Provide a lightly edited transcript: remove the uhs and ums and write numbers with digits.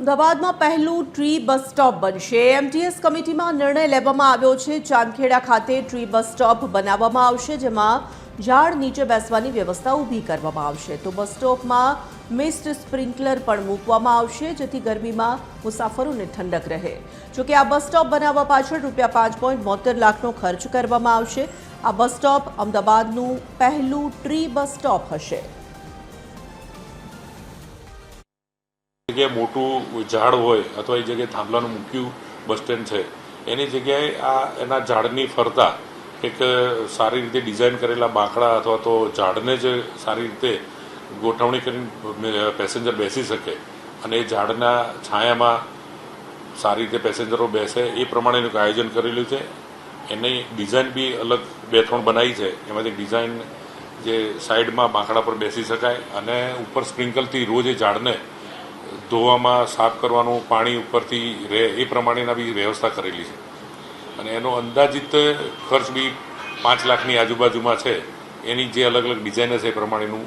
અમદાવાદમાં પહેલું tree bus stop બનશે। એમટીએસ કમિટીમાં નિર્ણય લેવામાં આવ્યો છે। ચાંદખેડા ખાતે ટ્રી બસ સ્ટોપ બનાવવામાં આવશે, જેમાં ઝાડ નીચે બેસવાની વ્યવસ્થા ઊભી કરવામાં આવશે। તો બસ સ્ટોપમાં મિસ્ટ સ્પ્રિંકલર પણ મૂકવામાં આવશે, જેથી ગરમીમાં મુસાફરોને ઠંડક રહે। જોકે આ બસ સ્ટોપ બનાવવા પાછળ ₹5.72 લાખનો ખર્ચ કરવામાં આવશે। આ બસ સ્ટોપ અમદાવાદનું પહેલું ટ્રી બસ સ્ટોપ હશે। जगह मोटू झाड़ होय अथवा ए जगह थांबलानुं मूक्युं बस स्टेन्ड छे एनी जग्याए आ एना झाड़नी फरता एक सारी रीते डिजाइन करेला बांकड़ा अथवा तो झाड़ने ज सारी रीते गोठवणी करीने पेसेंजर बेसी शके अने झाड़ना छायामां सारी रीते पेसेंजरो बेसे ए प्रमाणेनुं आयोजन करेलुं छे। एनी डिजाइन बी अलग 2-3 बनाई छे। एमांथी डिजाइन जे साइडमां बांकड़ा पर बेसी शकाय अने उपर स्प्रिंकलथी रोज ए झाड़ने धोવામાં સાફ કરવાનું પાણી ઉપરથી રહે એ પ્રમાણેના બી વ્યવસ્થા કરેલી છે અને એનો અંદાજિત ખર્ચ બી 5 લાખની આજુબાજુમાં છે। એની જે અલગ અલગ ડિઝાઇન છે એ પ્રમાણેનું